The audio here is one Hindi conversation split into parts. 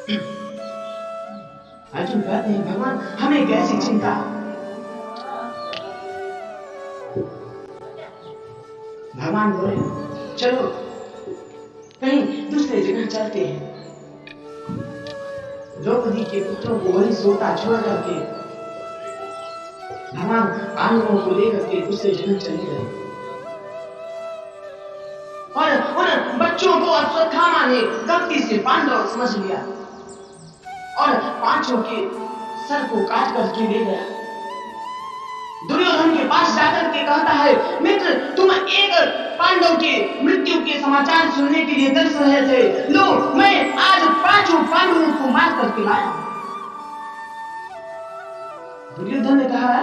अर्जुन कहते हैं भगवान हमें कैसी चिंता, भगवान बोले चलो कहीं दूसरे जगह चलते हैं। द्रौपदी के पुत्रों को वही सोता छोड़ करके भगवान पांडवों को लेकर के दूसरे जगह चले गए और उन बच्चों को अश्वत्थामा ने गलती से पांडव समझ लिया और पांचों के सर को काट करके ले गया। दुर्योधन के पास जाकर के कहता है मित्र तुम एक पांडव के मृत्यु के समाचार सुनने के लिए तरस रहे थे, लो मैं आज पांचों पांडवों को मार करके लाया। दुर्योधन ने कहा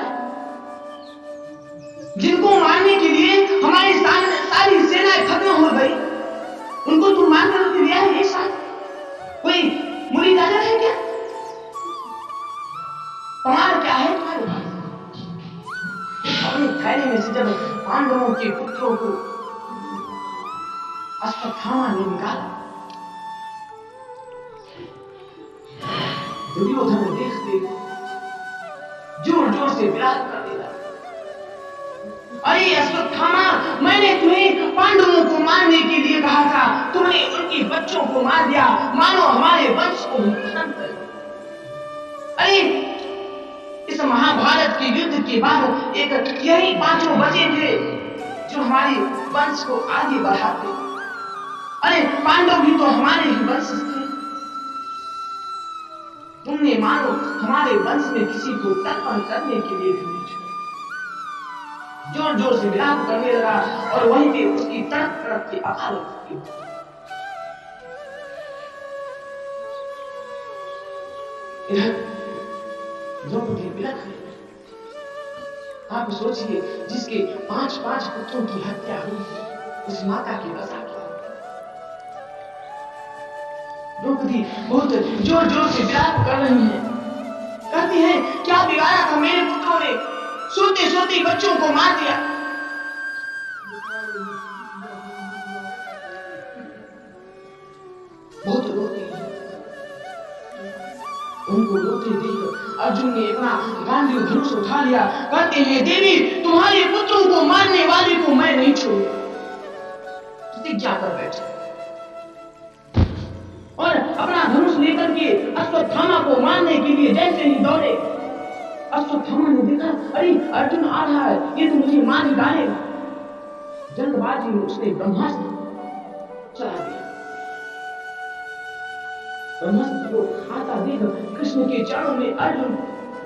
जिनको मारने के लिए हमारी सारी सेनाएं खत्म हो गई उनको तुम मार करके लिया है, कोई मुरी राजा है क्या? कमाल क्या है तुम्हारे पास? अपने थैले में से जब पांडवों के पुत्रों को अश्वत्थामा ने निकाला, दुर्योधन ने देखते जोर जोर से विलाप कर दिया, अरे अश्वत्थामा मैंने तुम्हें पांडवों को मारने के लिए कहा था, तुमने उनके बच्चों को मार दिया, मानो हमारे वंश को खत्म कर। अरे इस महाभारत के युद्ध के बाद एक यही पांचों बचे थे जो हमारे वंश को आगे बढ़ाते। अरे पांडव भी तो हमारे ही वंश थे, तुमने मानो हमारे वंश में किसी को तर्पण करने के लिए भी नहीं छोड़ा। जोर जोर से विलाप करने लगा और वहीं पे उसकी तड़प तड़प की अकाल मृत्यु। द्रौपदी विलख है। आप सोचिए जिसके 5-5 पुत्रों की हत्या हुई उस माता की दशा क्या। द्रौपदी बहुत जोर जोर से विलाप कर रही है, कहती है क्या बिगाड़ा था मेरे पुत्रों ने, सोते सोते बच्चों को मार दिया। बहुत रोती है। उनको रोते देख अर्जुन ने अपना गांडीव धनुष उठा लिया, कहते हैं देवी तुम्हारे पुत्रों को मारने वाले को मैं नहीं छोड़ूंगा। प्रतिज्ञा कर बैठे और अपना धनुष लेकर के अश्वत्थामा को मारने के लिए जैसे ही दौड़े, अश्वत्थामा ने देखा अरे अर्जुन आ रहा है, ये तो मुझे मार ही डालेगा। जल्दबाजी में उसने ब्रह्मास्त्र चला दिया। ब्रह्मास्त्र को आता देख कृष्ण के चरणों में अर्जुन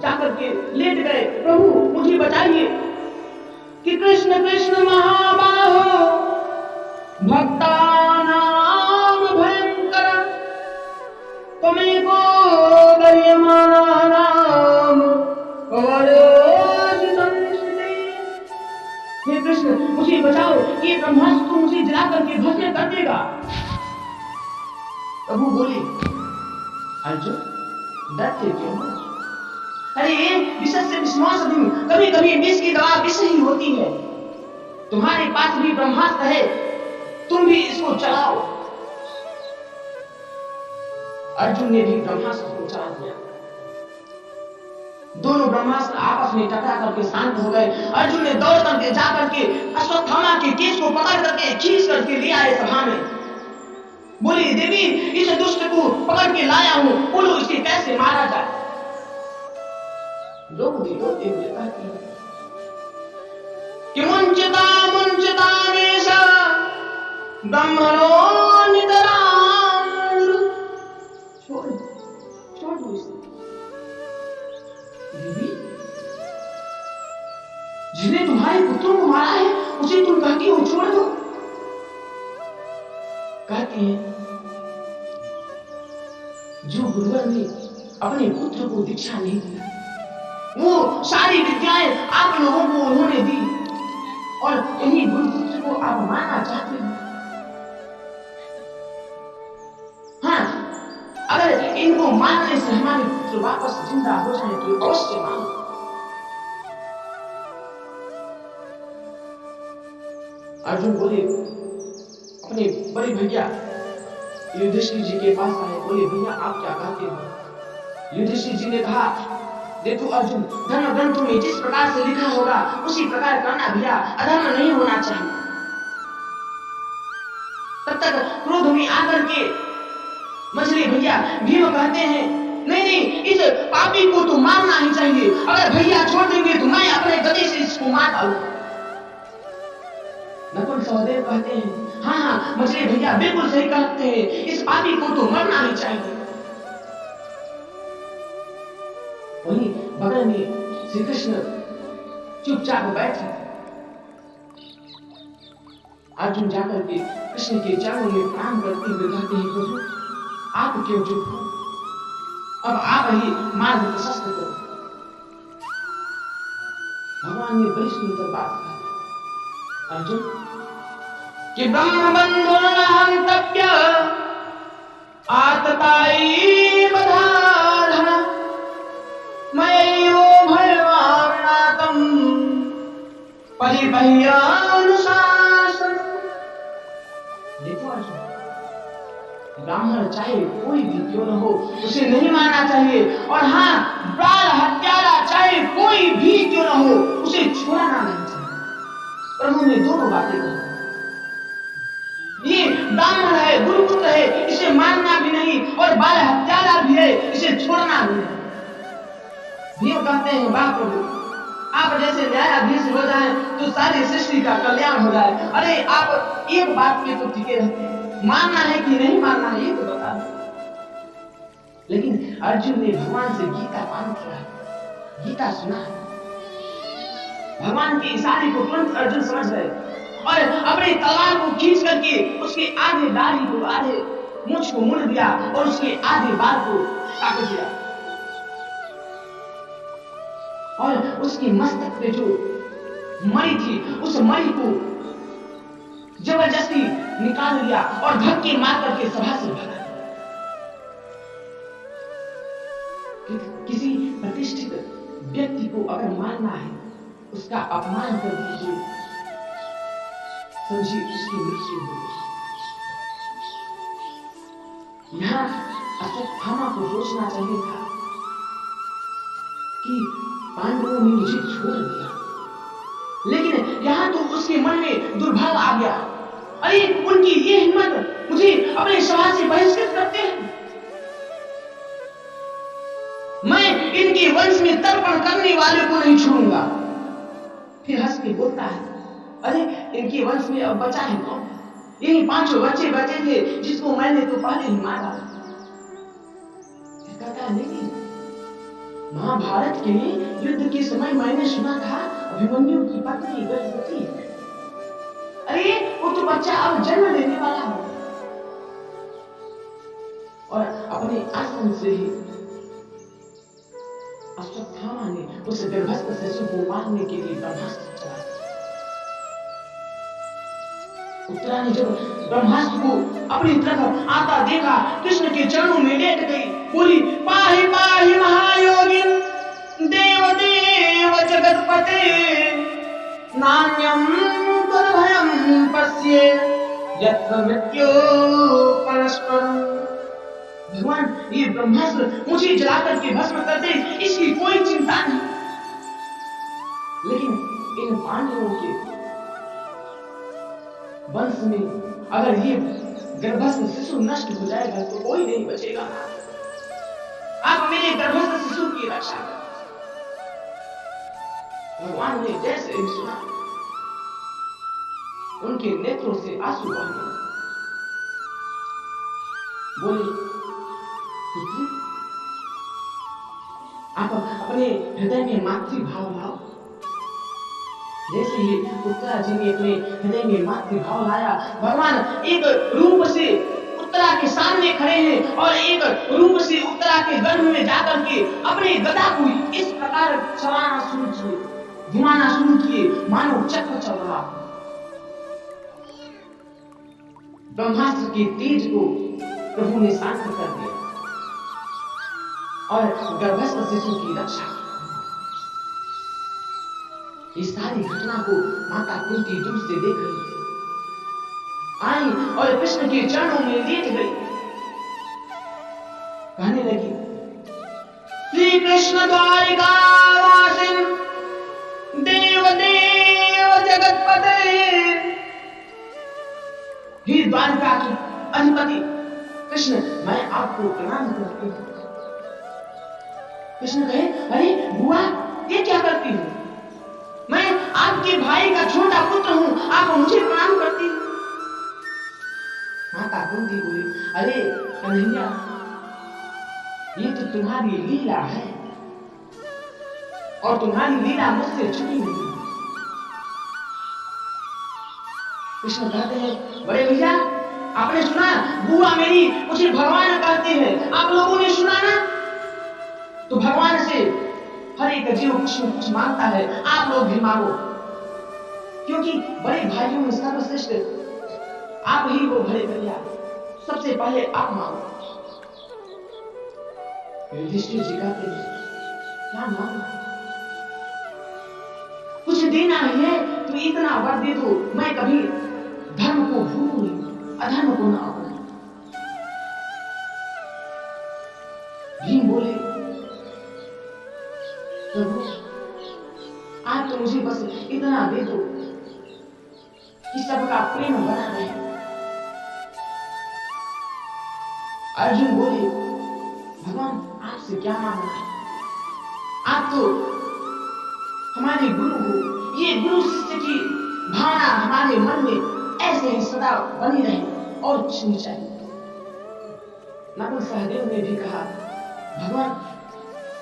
जाकर के लेट गए, प्रभु मुझे बचाइए। कि कृष्ण कृष्ण महाबाहो भक्तानाम भयंकर त्वमेको दर्यमानानाम कवयोजितं श्रुते। हे कृष्ण मुझे बचाओ, ये ब्रह्मास्त्र मुझे जला करके भस्म कर देगा। प्रभु बोले अर्जुन डरते क्यों हो? अरे विषय से विश्वास नहीं, कभी कभी विष की दवा विष ही होती है। तुम्हारे पास भी ब्रह्मास्त्र है, तुम भी इसको चलाओ। अर्जुन ने भी ब्रह्मास्त्र को चला दिया। दोनों ब्रह्मास्त्र आपस में टकरा करके शांत हो गए। अर्जुन ने दौड़ करके जाकर के अश्वत्थामा के केस को पकड़ करके खींच करके ले आए सभा में। बोली देवी इस दुष्ट को पकड़ के लाया हूं, बोलो इसे कैसे मारा जाए। लोग रोते हुए कहते हैं कि मुंचता मुंचता मेषा ब्रह्मणो नितराम। छोड़ दो इसे। देवी जिसने तुम्हारे पुत्रों को मारा है उसे तुम कहती हो छोड़ दो। कहती है जो गुरुवर ने अपने पुत्र को दीक्षा नहीं दी, वो सारी विद्याएं आप लोगों को उन्होंने दी और इन्हीं गुरुपुत्र को आप मारना चाहते हो। हाँ, अगर इनको मारने से हमारे पुत्र वापस जिंदा हो जाए तो अवश्य मानो। अर्जुन बोले अपने बड़े भैया युधिष्ठिर जी के पास आए, बोले भैया आप क्या कहते हो? युधिष्ठिर जी ने कहा देखो अर्जुन, धर्म ग्रंथों में जिस प्रकार से लिखा होगा उसी प्रकार करना भैया, अधर्म नहीं होना चाहिए। तब तक क्रोध में आकर के मछली भैया भीम कहते हैं नहीं नहीं, इस पापी को तो मारना ही चाहिए, अगर भैया छोड़ देंगे तो मैं अपने गदे से इसको मार डालूं। नकुल सहदेव कहते हैं हाँ हाँ मछली भैया बिल्कुल सही कहते हैं, इस पापी को तो मरना ही चाहिए। वहीं बगल में श्री कृष्ण चुपचाप बैठे। अर्जुन जाकर के कृष्ण के चरणों में प्रणाम करते हुए कहते हैं प्रभु आप क्यों चुप हो, अब आप ही मार्ग प्रशस्त करो। भगवान ने बड़ी सुंदर बात कहा अर्जुन कि ब्रह्म बंधुर्हंतव्य आतताई बधाधन मयैव भयवार्णातम परिपह्यानुशासन। देखो अर्जुन, ब्राह्मण चाहे कोई भी क्यों न हो उसे नहीं मारना चाहिए, और हाँ बाल हत्यारा चाहे कोई भी क्यों न हो उसे छुड़ाना नहीं चाहिए। प्रभु ने दोनों बातें कही, ये ब्राह्मण है गुरुपुत्र है इसे मारना भी नहीं, और बाल हत्यारा भी है इसे छोड़ना भी नहीं। भीम कहते हैं वाह प्रभु, आप जैसे न्यायाधीश हो जाए तो सारी सृष्टि का कल्याण हो जाए। अरे आप एक बात पे तो टिके रहते हैं, मानना है कि नहीं मानना है ये तो बता दो। लेकिन अर्जुन ने भगवान से गीता पान किया, गीता सुना है, भगवान के इशारे को तुरंत अर्जुन समझ गए और अपने तलवार को खींच करके उसके आधे दाढ़ी को, आधे मूंछ को मुड़ दिया और उसके आधे बाल को काट दिया, और उसके मस्तक पे जो मणि थी उस मणि को जबरदस्ती निकाल लिया और धक्के मार करके सभा से भगा। किसी प्रतिष्ठित व्यक्ति को अगर मारना है उसका अपमान कर दीजिए, समझिए उसकी मृत्यु होगी। यहाँ अश्वत्थामा को सोचना चाहिए था कि पांडवों ने मुझे छोड़ दिया, लेकिन यहां तो उसके मन में दुर्भाव आ गया। अरे उनकी ये हिम्मत मुझे अपने सभा से बहिष्कृत करते हैं, मैं इनके वंश में तर्पण करने वाले को नहीं छोड़ूंगा। फिर हंस के बोलता है अरे इनके वंश में अब बचा है कौन? यही 5 बच्चे बचे थे जिसको मैंने तो पहले ही मारा। कहता नहीं, महाभारत के युद्ध के समय मैंने सुना था अभिमन्यु की पत्नी गर्भवती है। अरे वो तो बच्चा अब जन्म लेने वाला हो, और अपने आसन से ही अश्वत्थामा ने उस गर्भस्थ शिशु को मारने के लिए ब्रह्मास्त्र चलाया। उत्तरा ने जब ब्रह्मास्त्र को अपनी तरफ आता देखा, कृष्ण के चरणों में लेट गई, बोली पाहि पाहि महायोगिन देवदेव जगतपते नान्यम दुर्भयम पश्ये यत्र मृत्यु परस्परम। भगवान ये ब्रह्मास्त्र मुझे जलाकर के भस्म कर दे, इसकी कोई चिंता नहीं, लेकिन इन पांडवों के वंश में अगर ये गर्भस्थ शिशु नष्ट हो जाएगा तो कोई नहीं बचेगा। आप मेरे गर्भस्थ शिशु की रक्षा करें। भगवान ने जैसे ही सुना उनके नेत्रों से आंसू बहने लगे। बोले पुत्री, आप अपने हृदय में मातृभाव लाओ। जैसे ही उत्तरा जी ने अपने हृदय में मातृभाव लाया, भगवान एक रूप से उत्तरा के सामने खड़े हैं और एक रूप से उत्तरा के गर्भ में जाकर के अपने गदा को इस प्रकार चलाना शुरू किए, घुमाना शुरू किए मानो चक्र चल रहा। ब्रह्मास्त्र के तेज को प्रभु ने शांत कर दिया और गर्भस्थ शिशु की रक्षा की। इस सारी घटना को माता कुंती दूर से देख रही थी, आई और कृष्ण के चरणों में लेट गई कहने लगी, श्री कृष्ण द्वारिकावासिन देव देव जगतपते, हे द्वारिका के अधिपति कृष्ण, मैं आपको प्रणाम करती हूँ। कृष्ण कहे, अरे बुआ ये क्या करती हो? मैं आपके भाई का छोटा पुत्र हूं, आप मुझे प्रणाम करती हो। माता कुंती बोली, अरे कन्हैया, ये तो तुम्हारी लीला है और तुम्हारी लीला मुझसे छुपी नहीं। कृष्ण कहते हैं, बड़े भैया आपने सुना बुआ मेरी मुझे भगवान कहती है, आप लोगों ने सुना ना? तो भगवान से हर एक जीव कुछ न कुछ मांगता है, आप लोग भी मांगो, क्योंकि बड़े भाइयों में सर्वश्रेष्ठ आप ही वो बड़े भैया, सबसे पहले आप मांगो। युधिष्ठिर जी कहते हैं, क्या मांगो? कुछ देना ही है तो इतना वर दे दो, मैं कभी धर्म को भूलूं नहीं, अधर्म को ना अपनाऊं। भीम बोले, प्रभु आप तो मुझे बस इतना दे दो कि सबका प्रेम बना रहे। अर्जुन बोले, भगवान आपसे क्या मांगना है? आप तो हमारे गुरु हो, ये गुरु शिष्य की भावना हमारे मन में ऐसे ही सदा बनी रहे और कुछ नहीं चाहिए। नकुल सहदेव ने भी कहा, भगवान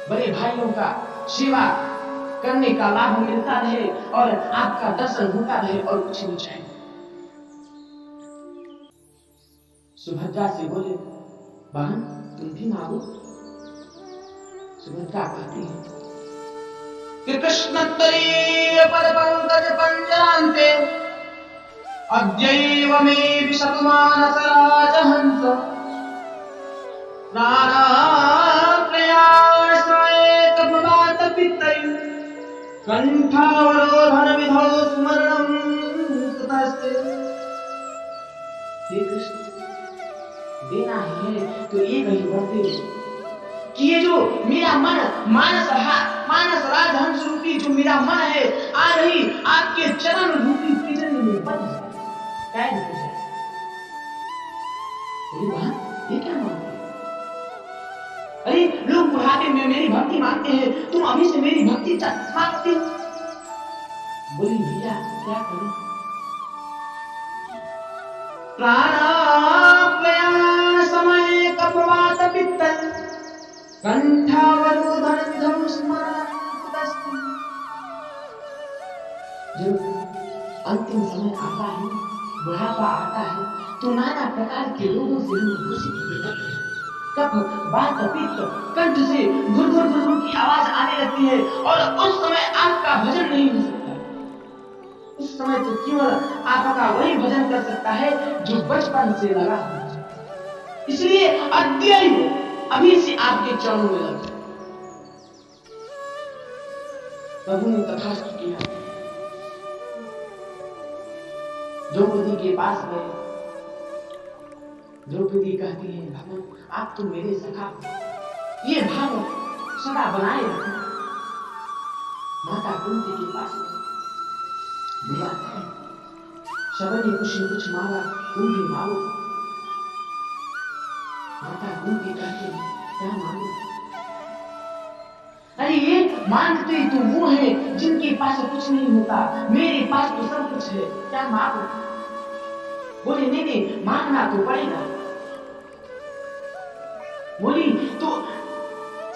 बड़े भाइयों का सेवा करने का लाभ मिलता रहे और आपका दर्शन होता रहे और कुछ नहीं चाहिए। सुभद्रा से बोले, बहन तुम भी मांगो। सुभद्रा कहती है कि कृष्ण तरीय पद पंकज पंजरांते अद्यैव मे विशतु मानस राजहंस नाना प्रयासाय कपवात पित्तै कंठावरोधन विधौ स्मरणं कृतस्ते। हे कृष्ण, देना है तो एक ही वर दे कि ये जो मेरा मन मानस राजहंस रूपी जो मेरा मन है, आ रही आपके चरण रूपी पिंजरे में बंद कैद हो जाए। बोली, बहन ये क्या मांगते? अरे लोग बुढ़ापे में मेरी भक्ति मांगते हैं, तुम अभी से मेरी भक्ति मांगती हो। बोली, भैया क्या करूं? प्राणाप्लया समय कपवात पित्तल कंठावरोधन विधौ स्मरणं कृतस्ते। जब अंतिम समय आता है, बुढ़ापा आता है, तो नाना प्रकार के रोगों से हम ग्रसित होते हैं। कफ, वात, पित्त, कंठ से घुर घुर घुर घुर की आवाज आने लगती है और उस समय आपका भजन नहीं हो सकता। उस समय तो केवल आपका वही भजन कर सकता है जो बचपन से लगा है। इसलिए अद्यैव अभी से आपके चरणों में लग। प्रभु ने तथास्तु किया। द्रौपदी के पास गए। द्रौपदी कहती है, भगवान आप तो मेरे सखा हो, ये भाव सदा बनाए रखना। माता कुंती के पास गए, सबने कुछ न कुछ मांगा, तुम भी मांगो। माता कुंती कहती है, क्या मांगो? अरे ये मांगते तो वो है जिनके पास कुछ नहीं होता, मेरे पास तो सब कुछ है, क्या मांगो? बोले, नहीं नहीं मांगना तो पड़ेगा। बोली, तो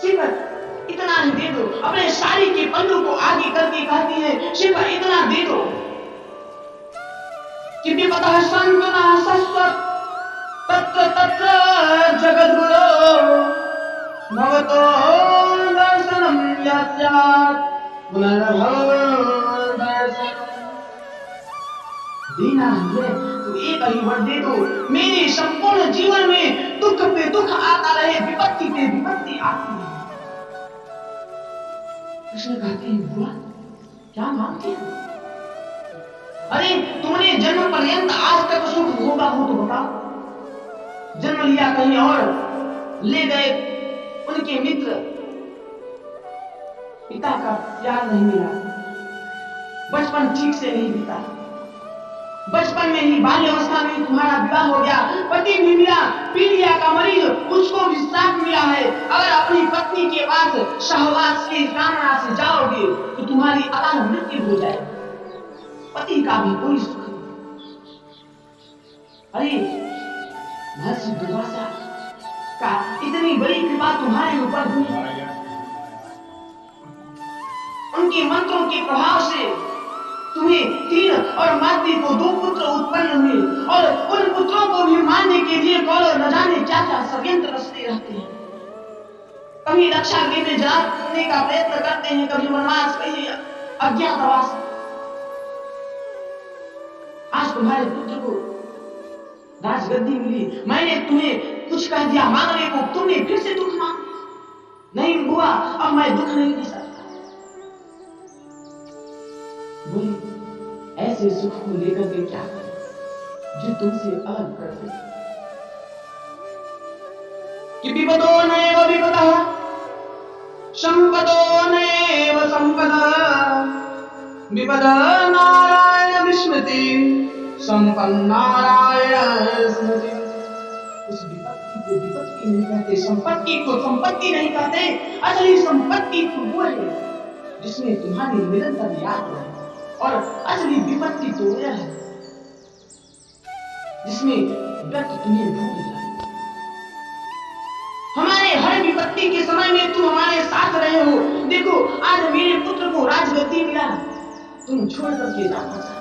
सिर्फ इतना ही दे दो। अपने साड़ी के पल्लू को आगे करके कहती है, सिर्फ इतना दे दो कि विपतः संतुना सस्वत् तत्र तत्र जगद्गुरो भवतो दर्शनम यस्यात् पुनर्भव दर्शनम। देना है तो एक ही वर दे दो, मेरे संपूर्ण जीवन में दुख पे दुख आता रहे, विपत्ति पे विपत्ति आती है। कृष्ण कहते हैं, बुआ क्या मांगते हो? अरे तुमने जन्म पर्यंत आज तक सुख भोगा हो तो बताओ। जन्म लिया कहीं और, ले गए उनके मित्र पिता का प्यार नहीं मिला, बचपन ठीक से नहीं बीता, बचपन में ही बाल्यावस्था में तुम्हारा विवाह हो गया, पति भी मिला, पीलिया का मरीज उसको भी श्राप मिला है। अगर अपनी पत्नी के पास सहवास की कामना से जाओगे तो तुम्हारी अकाल मृत्यु हो जाए, पति का भी कोई सुख नहीं। अरे महर्षि दुर्वासा का इतनी बड़ी कृपा तुम्हारे ऊपर हुई, उनके मंत्रों के प्रभाव से तुम्हें तीन और मातृ को 2 पुत्र उत्पन्न हुए और उन पुत्रों को भी मारने के लिए कौरव न जाने क्या क्या षड्यंत्र रचते रहते हैं। कभी रक्षा गृह में जलाने का प्रयत्न करते हैं, कभी वनवास, कभी अज्ञातवास। आज तुम्हारे पुत्र को राजगद्दी मिली, मैंने तुम्हें कुछ कह दिया मांगने को, तुमने फिर से दुख मांग। नहीं बुआ, अब मैं दुख नहीं दे सकता। बोले ऐसे सुख को लेकर के क्या करें जो तुमसे अलग कर दे। कि विपदो नैव विपदः संपदो नैव संपदा, विपद नारायण विस्मृति संपन्नारायण स्मृति। उस विपत्ति को विपत्ति नहीं कहते, संपत्ति को संपत्ति नहीं कहते। असली संपत्ति तो वो है जिसमें तुम्हारी निरंतर याद रहे, और असली विपत्ति तो यह है जिसमें व्यक्ति तुम्हें भूल जाए। हमारे हर विपत्ति के समय में तुम हमारे साथ रहे हो। देखो आज मेरे पुत्र को राजगद्दी मिला, तुम छोड़ करके जाना चाहते,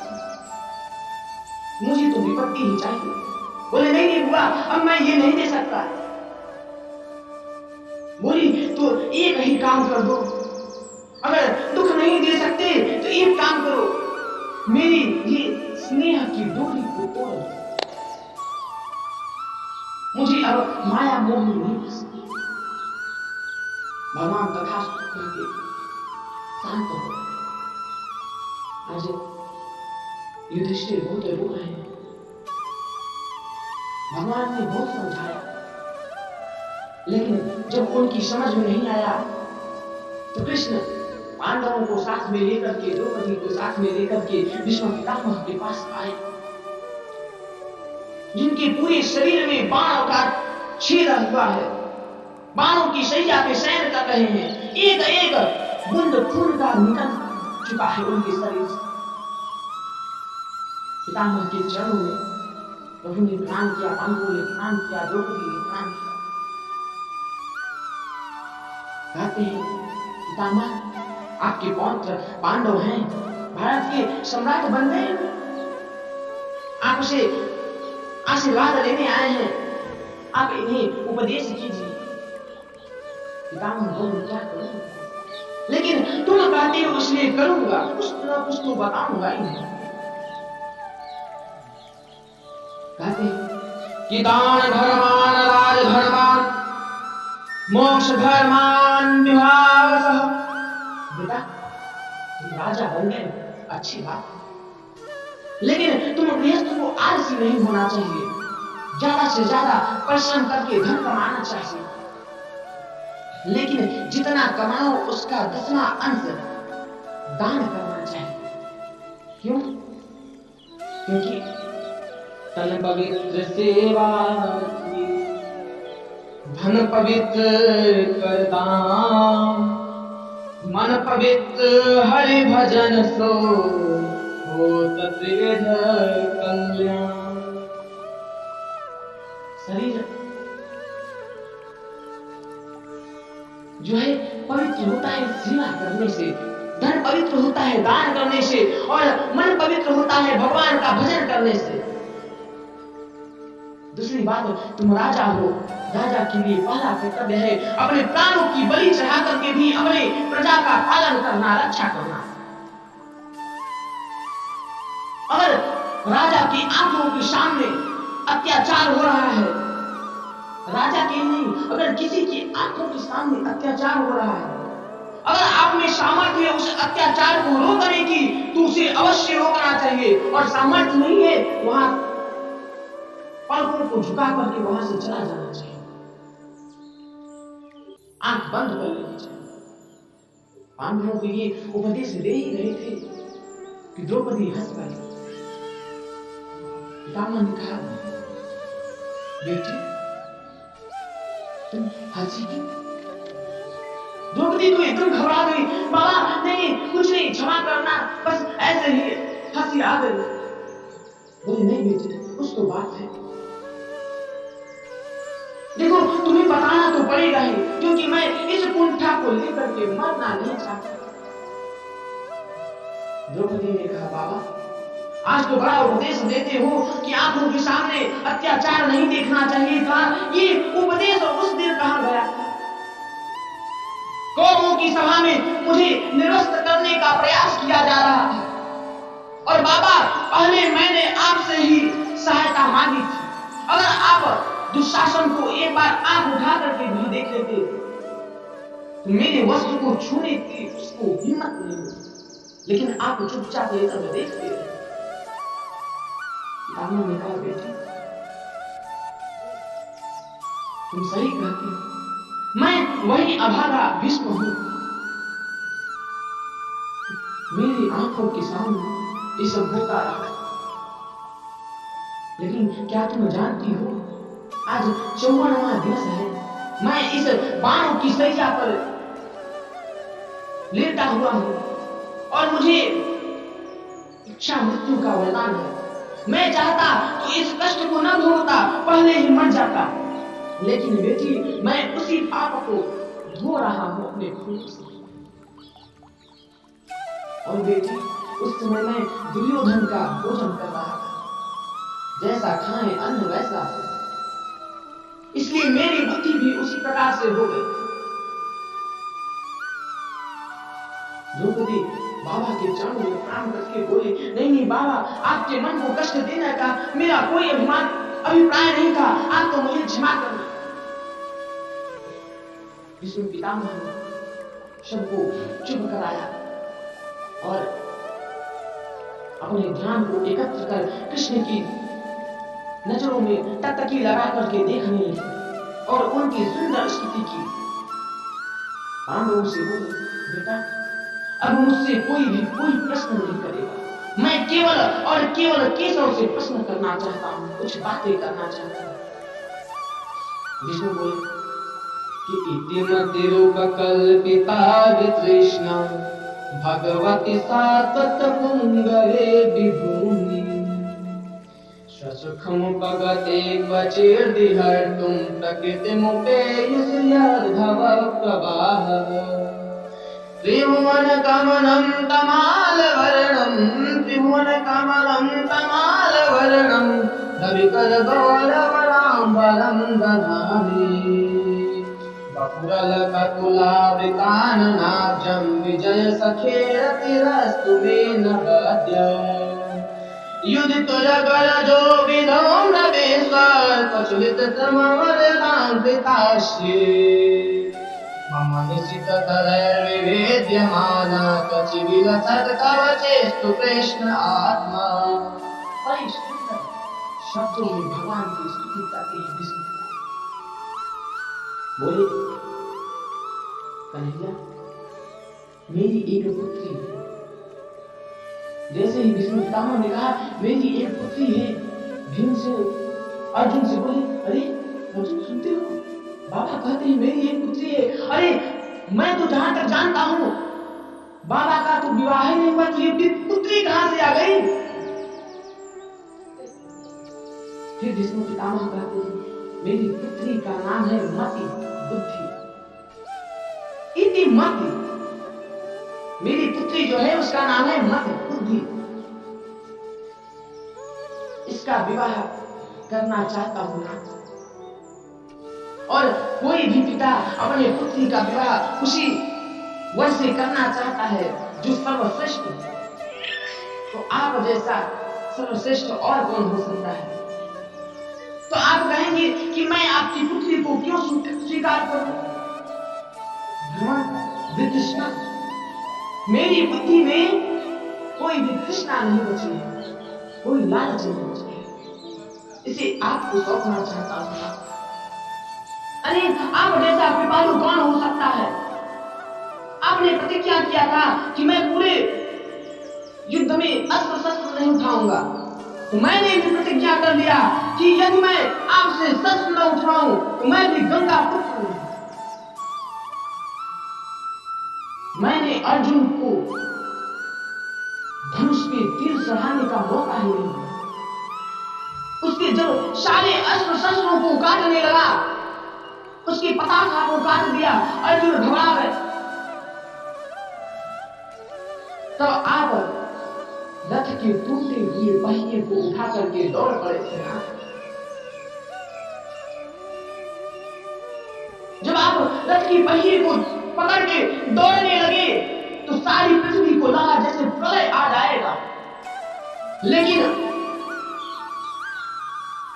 मुझे तो विपत्ति ही चाहिए। बोले नहीं नहीं बुआ, अब मैं ये नहीं दे सकता। बोली तो एक ही काम कर दो, अगर दुख नहीं दे सकते तो एक काम करो, मेरी ये स्नेह की डोरी को तोड़ दो, मुझे अब माया मोह नहीं पसंद। भगवान कथा करके शांत हो। आज युधिष्ठिर बहुत रो रहे हैं, भगवान ने बहुत समझाया, लेकिन जब उनकी समझ में नहीं आया तो कृष्ण पांडवों को साथ में लेकर के, द्रौपदी को साथ में लेकर के भीष्म पितामह के पास आए, जिनके पूरे शरीर में बाणों का छेद हुआ है, बाणों की शैया पे शयन कर रहे हैं, एक एक बूंद खून का निकल चुका है उनके शरीर से। पितामह के चरणों में प्रभु ने प्रणाम किया, पांडवों ने प्रणाम किया, द्रौपदी ने प्रणाम किया। कहते हैं पितामह आपके पौत्र पांडव हैं, भारत के सम्राट बन गए, आप उसे आशीर्वाद लेने आए हैं, आप इन्हें उपदेश कीजिए। पितामह बोले क्या करूं, लेकिन तुम कहते हो इसलिए करूंगा, कुछ न कुछ तो बताऊंगा ही। कहते कि दान धर्मान राजधर्मान मोक्ष धर्मान विभागसः। बेटा तुम राजा बन गए, अच्छी बात, लेकिन तुम गृहस्थ को आलसी नहीं होना चाहिए, ज्यादा से ज्यादा परिश्रम करके धन कमाना चाहिए, लेकिन जितना कमाओ उसका 10वां अंश दान करना चाहिए। क्यों? क्योंकि तन पवित्र सेवा धन पवित्र कर दान, मन पवित्र हरि भजन सो हो त्रिविध कल्याण। शरीर जो है पवित्र होता है सेवा करने से, धन पवित्र होता है दान करने से, और मन पवित्र होता है भगवान का भजन करने से। दूसरी बात, तुम राजा हो, राजा के लिए पहला कर्तव्य है अपने प्राणों की बलि चढ़ा करके भी अपने प्रजा का पालन करना, रक्षा करना। अगर राजा की आंखों के सामने अत्याचार हो रहा है, राजा के नहीं, अगर किसी की आंखों के सामने अत्याचार हो रहा है, अगर आप में सामर्थ्य है उस अत्याचार को रोकने की, तो उसे अवश्य रोकना चाहिए, और सामर्थ्य नहीं है वहां पलकों को झुका करके वहां से चला जाना चाहिए। आंख बंद कर लेनी चाहिए। पांडवों को ये उपदेश दे ही रहे थे कि द्रौपदी हंस पड़ी। पितामह ने कहा, बेटी तुम हंसी क्यों? द्रौपदी तो एकदम घबरा गई। बाबा नहीं, कुछ नहीं, क्षमा करना, बस ऐसे ही हंसी आ गई। बोले नहीं बेटी, कुछ तो बात है। देखो तुम्हें बताना तो पड़ेगा ही, क्योंकि मैं इस कुंठा को लेकर के मरना नहीं चाहता। द्रौपदी ने कहा, बाबा आज तो बड़ा उपदेश देते हो कि आंखों के सामने अत्याचार नहीं देखना चाहिए था। ये उपदेश उस दिन कहां गया? कौरवों की सभा में मुझे निरस्त करने का प्रयास किया जा रहा था, और बाबा पहले मैंने आपसे ही सहायता मांगी थी। अगर आप दुशासन को एक बार आंख उठा करके भी देख लेते तो मेरे वस्त्र को छूने की उसको हिम्मत नहीं होती, लेकिन आप चुपचाप लेकर देखते रहे। पितामह ने कहा, बेटी तुम सही कहती हो, मैं वही अभागा भीष्म हूं। मेरी आंखों के सामने ये सब होता रहा, लेकिन क्या तुम जानती हो आज 54वां दिवस है। मैं इस बाणों की सैया पर लेटा हुआ हूं और मुझे इच्छा मृत्यु का वरदान है। मैं चाहता तो इस कष्ट को न भोगता, पहले ही मर जाता, लेकिन बेटी मैं उसी पाप को धो रहा हूं अपने खून से। और बेटी उस समय मैं दुर्योधन का भोजन कर रहा था, जैसा खाएं अन्न वैसा हो, इसलिए मेरी बुद्धि भी उसी प्रकार से हो गई। द्रौपदी बाबा के चरणों में प्रणाम करके बोले, नहीं बाबा, आपके मन को कष्ट देने का मेरा कोई अभिप्राय नहीं था, आप तो मुझे क्षमा करना। भीष्म पितामह ने सबको चुप कराया और अपने ध्यान को एकत्र कर कृष्ण की नजरों में टकटकी लगा करके देखने लगे और उनकी सुंदर स्तुति की। पांडवों से बोले, बेटा अब मुझसे कोई भी कोई प्रश्न नहीं करेगा। मैं केवल और केवल केशव से प्रश्न करना चाहता हूं, कुछ बातें करना चाहता हूं। विष्णु बोले कि इतिमतिरुपकल्पिता वितृष्णा भगवती सात्वत पुंगरे विभूमि स्वसुखमुपगते क्वचिर्दिहर्तुं प्रकृतिमुपेयुषयद्भव प्रवाहः त्रिभुवनकमलं तमालवर्णं रविकरगौरवराम्बरं दधामि बकुरलककुलावृकाननाब्जं विजयसखेरतिरस्तु मे नगद्य युधितुरगरजो विधोम्रवेश्वर प्रचुलिततमवरदान्तितास्ये मम निशिततरैर्विभेद्यमाना कचिविलसत्कवचेस्तु कृष्ण आत्मा। बड़ी सुंदर शब्दों में भगवान की स्तुति करते हैं विष्णु। बोले, कन्हैया मेरी एक पुत्री है। जैसे ही विष्णु पितामह ने कहा मेरी एक पुत्री है, भीम से अर्जुन से बोले, अरे अर्जुन सुनते हो, बाबा कहते हैं मेरी एक पुत्री है। अरे मैं तो जहां तक जानता हूं बाबा का तो विवाह ही नहीं हुआ, तो ये पुत्री कहां से आ गई? फिर विष्णु पितामह कहते हैं मेरी पुत्री का नाम है मति, बुद्धि, इति मति। मेरी पुत्री जो है उसका नाम है मति, बुद्धि। इसका विवाह करना चाहता हूं ना। और कोई भी पिता अपने पुत्री का विवाह उसी वर से करना चाहता है जो सर्वश्रेष्ठ। तो आप जैसा सर्वश्रेष्ठ और कौन हो सकता है? तो आप कहेंगे कि मैं आपकी पुत्री को क्यों स्वीकार करूं? भगवान वितृष्णा, मेरी बुद्धि में कोई वितृष्णा नहीं बची है, कोई लालच नहीं बची है, इसे आपको सौंपना चाहता हूं। अरे आप जैसा कृपालु कौन हो सकता किया था कि मैं पूरे युद्ध में अस्त्र शस्त्र नहीं उठाऊंगा, तो मैंने भी प्रतिज्ञा कर लिया कि यदि मैं आपसे शस्त्र न उठाऊं तो मैं भी गंगा पुत्र हूं। मैंने अर्जुन को धनुष पे तीर चढ़ाने का मौका ही नहीं दिया। उसके जब सारे अस्त्र शस्त्रों को काटने लगा, उसकी पताका को काट दिया, अर्जुन घबरा गए। तब आप रथ के टूटे हुए पहिए को उठा करके दौड़ पड़े थे। जब आप रथ की पहिए को पकड़ के दौड़ने लगे तो सारी पृथ्वी को लगा जैसे प्रलय आ जाएगा, लेकिन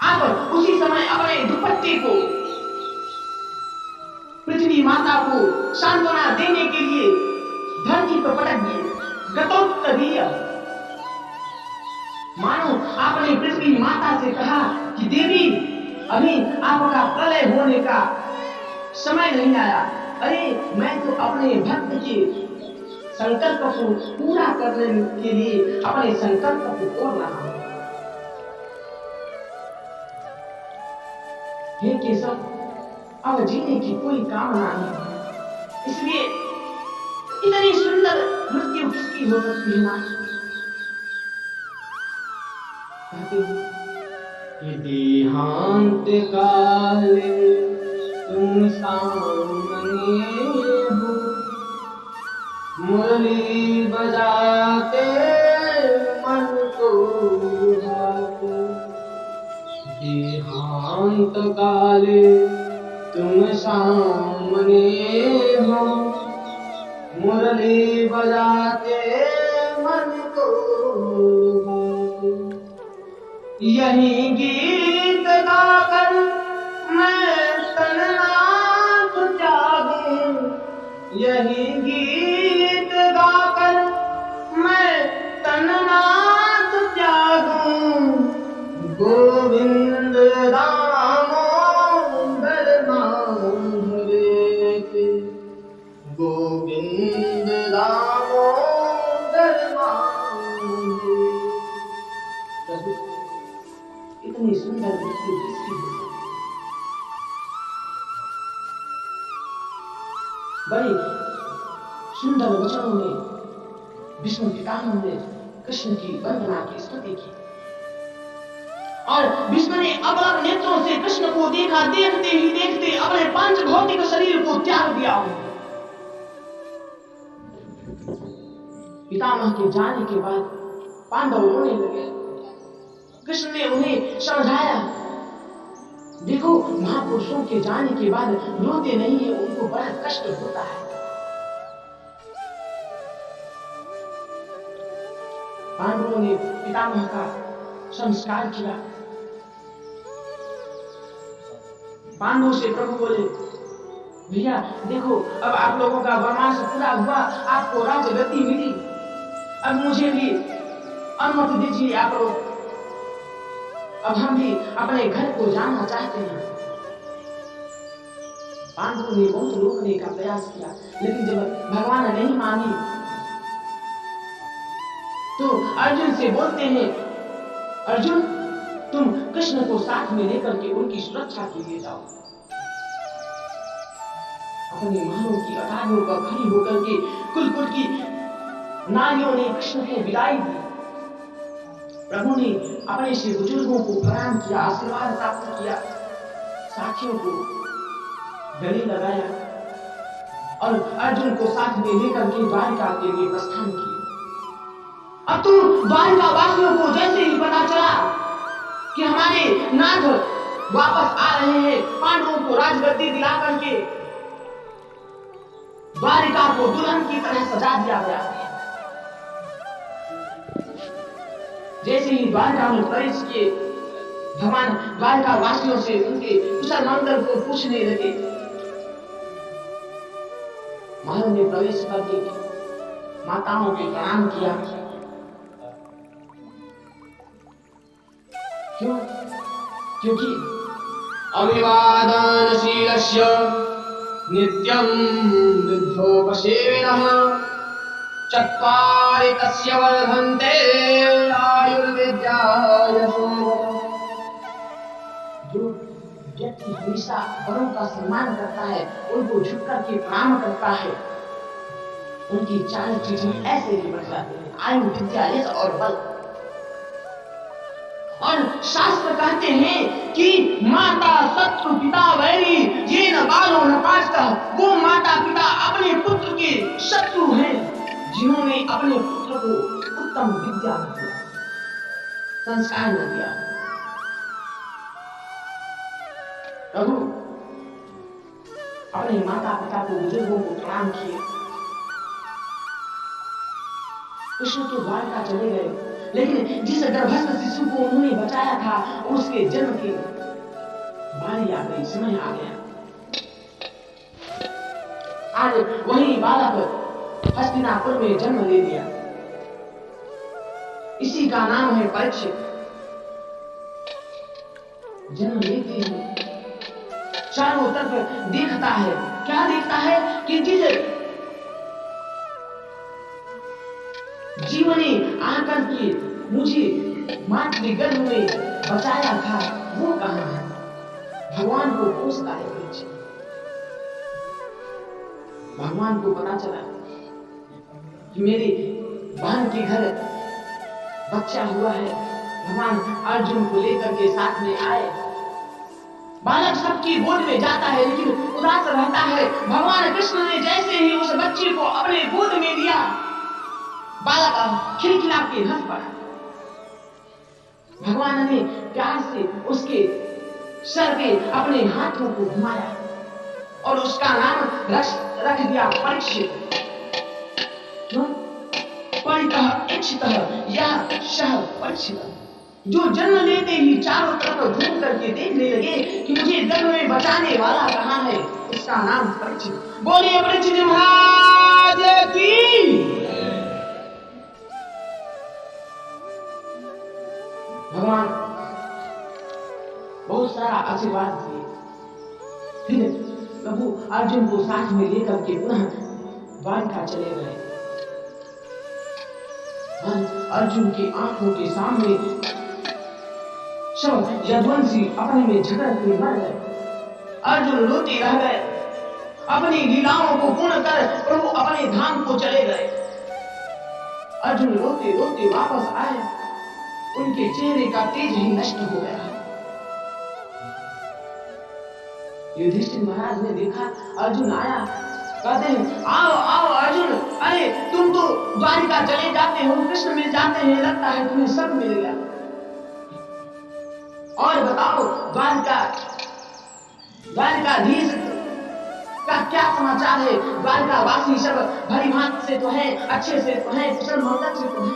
आप उसी समय अपने दुपट्टे को पृथ्वी माता को सांत्वना देने के लिए धरती पर पटक दिए, गतोत्तरीय। मानो आपने पृथ्वी माता से कहा कि देवी, अभी आपका प्रलय होने का समय नहीं आया। अरे मैं तो अपने भक्त के संकल्प को पूरा करने के लिए अपने संकल्प को तोड़ रहा हूं। हे केशव, अब जीने की कोई कामना नहीं, इसलिए इतनी सुंदर मृत्यु किसकी हो सकती है ना? कहते हैं देहांत काले तुम सामने हो, मुरली बजाते मन को भाते। देहांत काले तुम सामने हो, मुरली बजाते मन को भाते। यही गीत गाकर मैं तन्नाथ त्यागूं, यही गीत गाकर मैं तन्नाथ त्यागूं। गोविंद दामोदर माधवे के, गोविंद दामोदर माधवे। इतनी सुंदर मृत्यु किसकी हो सकती? बड़े सुंदर वचनों में विष्णु पितामह ने कृष्ण की वंदना की स्तुति की, और विष्णु ने अपने नेत्रों से कृष्ण को देखा। देखते ही देखते अपने पांच भौतिक शरीर को त्याग दिया। पितामह के जाने के बाद पांडव रोने लगे। कृष्ण ने उन्हें समझाया, देखो महापुरुषों के जाने के बाद रोते नहीं है, उनको बड़ा कष्ट होता है। पांडवों ने पितामह का संस्कार किया। पांडवों से प्रभु बोले, भैया देखो अब आप लोगों का वनवास पूरा हुआ, आपको राजगद्दी मिली, अब मुझे भी अनुमति दीजिए आप लोग, अब हम भी अपने घर को जाना चाहते हैं। पांडवों ने बहुत रोकने का प्रयास किया, लेकिन जब भगवान ने नहीं मानी तो अर्जुन से बोलते हैं, अर्जुन तुम कृष्ण को साथ में लेकर के उनकी सुरक्षा के लिए जाओ। अपने महलों की अटारियों पर खड़ी होकर के कुल की नारियों ने कृष्ण को विदाई दी। प्रभु ने अपने से बुजुर्गों को प्रणाम किया, आशीर्वाद प्राप्त किया, साथियों को गले लगाया और अर्जुन को साथ में लेकर के द्वारिका के लिए प्रस्थान किया। अब तो द्वारिका वासियों को जैसे ही पता चला कि हमारे नाथ वापस आ रहे हैं, पांडवों को राजगद्दी दिला करके द्वारिका को दुल्हन की तरह सजा दिया गया है। जैसे ही द्वारिका में प्रवेश किए, भगवान द्वारिका वासियों से उनके कुशल मंगल को पूछने लगे। महाराज ने प्रवेश करके माताओं के प्रणाम किया। क्यों? क्योंकि अभिवादनशीलस्य नित्यं वृद्धोपसेविनः चत्वारि तस्य वर्धन्ते आयुर्विद्या यशोधरा। जो व्यक्ति हमेशा बड़ों का सम्मान करता है, उनको झुककर के प्रणाम करता है, उनकी 4 चीजें ऐसे ही बढ़ जाती हैं, आयु, विद्या, यश और बल। और शास्त्र कहते हैं कि माता शत्रु पिता वैरी ये न बालो न पाठता, वो माता पिता अपने पुत्र के शत्रु हैं जिन्होंने अपने पुत्र को उत्तम विद्या न दिया, संस्कार न दिया। प्रभु अपने माता पिता को, बुजुर्गों को प्रणाम किए। कृष्ण तो द्वारका चले गए, लेकिन जिस गर्भस्थ शिशु को उन्होंने बचाया था, उसके जन्म की बारी आ गई, समय आ गया। आज वही बालक हस्तिनापुर में जन्म ले लिया। इसी का नाम है परीक्षित। जन्म लेते ही चारों तरफ देखता है, क्या देखता है कि जिस जीवने आकर के मुझे मातृगर्भ में बचाया था, वो कहां है? भगवान को पूछता है परीक्षित। भगवान को पता चला कि मेरे बहन के घर बच्चा हुआ है। भगवान अर्जुन को लेकर के साथ में आए। बालक सबकी गोद में जाता है, लेकिन उदास रहता है। भगवान कृष्ण ने जैसे ही उस बच्चे को अपने गोद में दिया, बालक खिलखिला के हंस पड़ा। भगवान ने प्यार से उसके सर पे अपने हाथों को घुमाया और उसका नाम रख दिया परीक्षित। क्यों? परितः इच्छितः यः सः परीक्षितः। जो जन्म लेते ही चारों तरफ घूम करके देखने लगे कि मुझे गर्भ में बचाने वाला कहां है, उसका नाम परीक्षित। बोलिए परीक्षित महाराज की। भगवान बहुत सारा आशीर्वाद दिए। फिर प्रभु अर्जुन को साथ में लेकर के पुनः द्वारका चले गए। अर्जुन की आंखों के सामने सब यदुवंशी अपने में झगड़ के मर गए। अर्जुन रोते रह गए। अपनी लीलाओं को पूर्ण कर प्रभु अपने धाम को चले गए। अर्जुन रोते रोते वापस आए। उनके चेहरे का तेज ही नष्ट हो गया। युधिष्ठिर महाराज ने देखा अर्जुन आया, कहते हैं आओ आओ अर्जुन, अरे तुम तो द्वारिका चले जाते हो, कृष्ण मिल जाते हैं, लगता है तुम्हें सब मिल गया। और बताओ द्वारिकाधीश का क्या समाचार है? द्वारका वासी सब भली भांति से तो है, अच्छे से तो है, कुशल मंगल से तो है।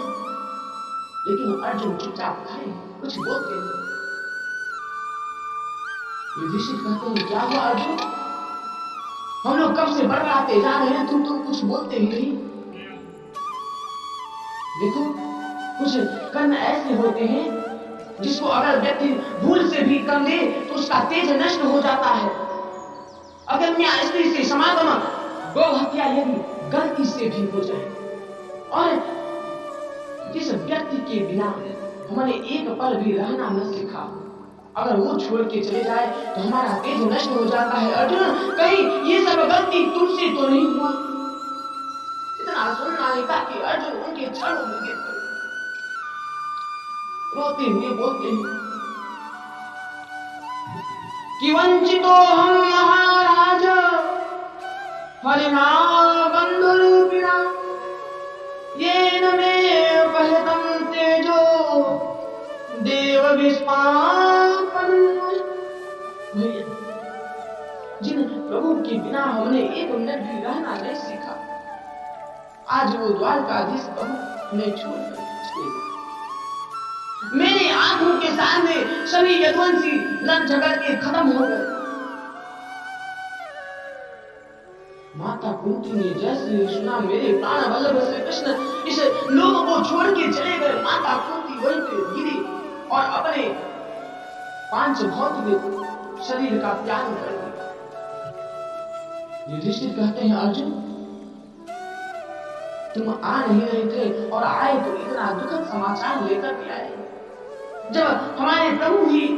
लेकिन अर्जुन चुपचाप खड़े, कुछ बोलते नहीं। युधिष्ठिर कहते हैं क्या हुआ अर्जुन? हम लोग कब से बड़बड़ाते जा रहे हैं, तुम तो कुछ बोलते ही नहीं। देखो कुछ कर्म ऐसे होते हैं जिसको अगर व्यक्ति भूल से भी कर ले तो उसका तेज नष्ट हो जाता है। अगम्या स्त्री से समागम, गौ हत्या यदि गलती से भी हो जाए, और जिस व्यक्ति के बिना हमने एक पल भी रहना न सीखा, अगर वो छोड़ के चले जाए तो हमारा तेज नष्ट हो जाता है। अर्जुन कहीं ये सब गलती तुमसे तो नहीं हुआ? इतना सुनना है ताकि अर्जुन उनके चरणों में गिर पड़े, रोते हुए बोलते हैं कि वंचितो हम महाराज हरिणा बंधुरूपिणा येन मे पहतम तेजो देव विस्मापन। जिन प्रभु के बिना हमने एक मिनट भी रहना नहीं सीखा, आज वो द्वारकाधीश प्रभु हमें छोड़ कर चले गए। मेरे आंखों के सामने सभी यदुवंशी लड़ झगड़ के खत्म हो गए। माता कुंती ने जैसे सुना मेरे प्राण वल्लभ श्री कृष्ण इस लोक को छोड़ के चले गए, माता कुंती वहीं पे गिरी और अपने 5 भौतिक शरीर का त्याग कर दिया। युधिष्ठिर कहते हैं अर्जुन तुम आ नहीं रहे थे और आए तो इतना दुखद समाचार लेकर के आए। जब हमारे प्रभु भी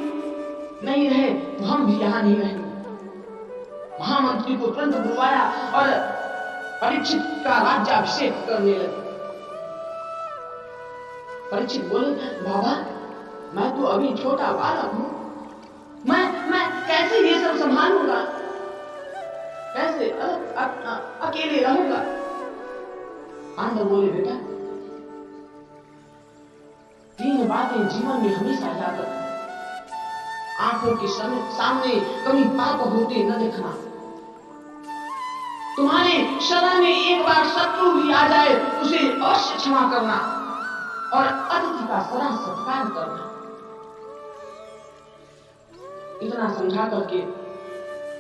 नहीं रहे तो हम भी यहाँ नहीं रहेंगे। महामंत्री को तुरंत बुलवाया और परीक्षित का राज्याभिषेक करने लगे। परीक्षित बोले, बाबा मैं तो अभी छोटा बालक हूं, मैं कैसे ये सब संभालूंगा, कैसे अकेले रहूंगा। पांडव बोले, बेटा 3 बातें जीवन में हमेशा याद रखना। आंखों के सामने कभी पाप होते न देखना। तुम्हारे शरण में एक बार शत्रु भी आ जाए उसे अवश्य क्षमा करना और अतिथि का सदा सत्कार करना। इतना समझा करके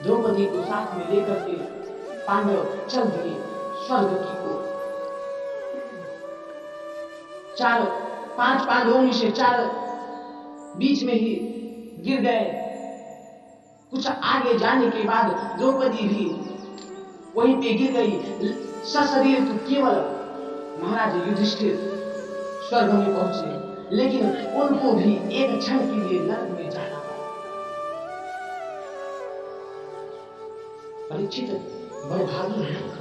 द्रौपदी को साथ में लेकर के पांडव चल दिए स्वर्ग की ओर। 5 पांडवों में से 4 बीच में ही गिर गए। कुछ आगे जाने के बाद द्रौपदी भी वहीं पे गिर गई। सशरीर तो केवल महाराज युधिष्ठिर स्वर्ग में पहुंचे, लेकिन उनको भी एक क्षण के लिए नरक में जाना पड़ा। परीक्षित बड़े भागी हैं।